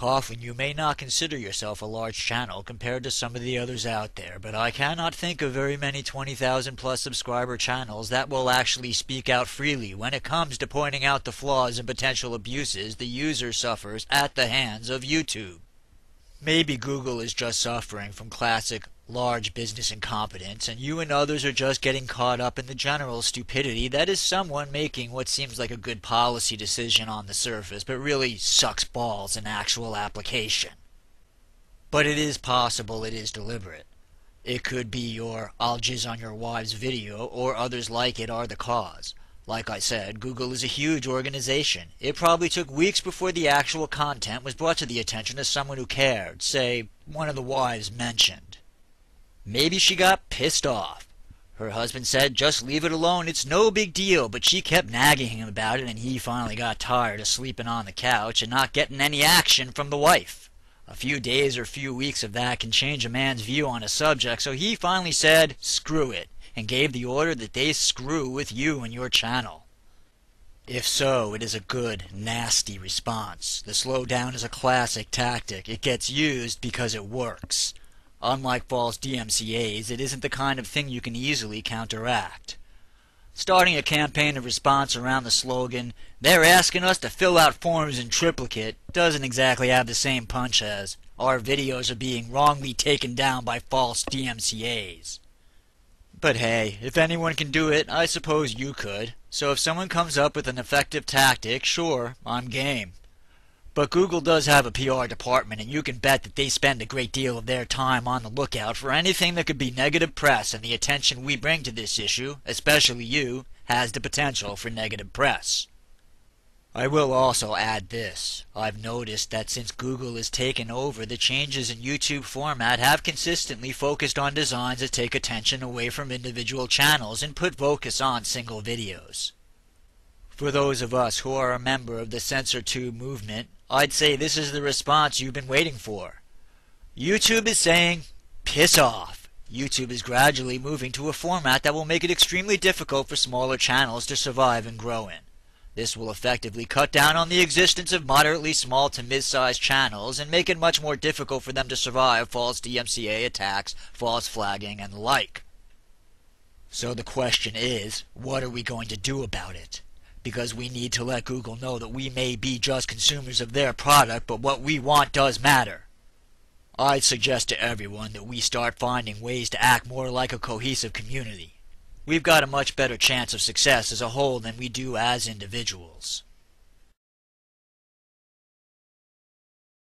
Coughlan, you may not consider yourself a large channel compared to some of the others out there, but I cannot think of very many 20,000 plus subscriber channels that will actually speak out freely when it comes to pointing out the flaws and potential abuses the user suffers at the hands of YouTube. Maybe Google is just suffering from classic large business incompetence, and you and others are just getting caught up in the general stupidity that is someone making what seems like a good policy decision on the surface, but really sucks balls in actual application. But it is possible it is deliberate. It could be your "I'll jizz on your wives" video, or others like it are the cause. Like I said, Google is a huge organization. It probably took weeks before the actual content was brought to the attention of someone who cared, say, one of the wives mentioned. Maybe she got pissed off. Her husband said, "Just leave it alone, it's no big deal," but she kept nagging him about it, and he finally got tired of sleeping on the couch and not getting any action from the wife. A few days or few weeks of that can change a man's view on a subject, so he finally said, "Screw it," and gave the order that they screw with you and your channel. If so, it is a good, nasty response. The slowdown is a classic tactic. It gets used because it works. Unlike false DMCAs, it isn't the kind of thing you can easily counteract. Starting a campaign of response around the slogan, "They're asking us to fill out forms in triplicate," doesn't exactly have the same punch as "Our videos are being wrongly taken down by false DMCAs." But hey, if anyone can do it, I suppose you could. So if someone comes up with an effective tactic, sure, I'm game. But Google does have a PR department, and you can bet that they spend a great deal of their time on the lookout for anything that could be negative press, and the attention we bring to this issue, especially you, has the potential for negative press. I will also add this. I've noticed that since Google has taken over, the changes in YouTube format have consistently focused on designs that take attention away from individual channels and put focus on single videos. For those of us who are a member of the censortube movement, I'd say this is the response you've been waiting for. YouTube is saying, piss off. YouTube is gradually moving to a format that will make it extremely difficult for smaller channels to survive and grow in. This will effectively cut down on the existence of moderately small to mid-sized channels and make it much more difficult for them to survive false DMCA attacks, false flagging, and the like. So the question is, what are we going to do about it? Because we need to let Google know that we may be just consumers of their product, but what we want does matter. I'd suggest to everyone that we start finding ways to act more like a cohesive community. We've got a much better chance of success as a whole than we do as individuals.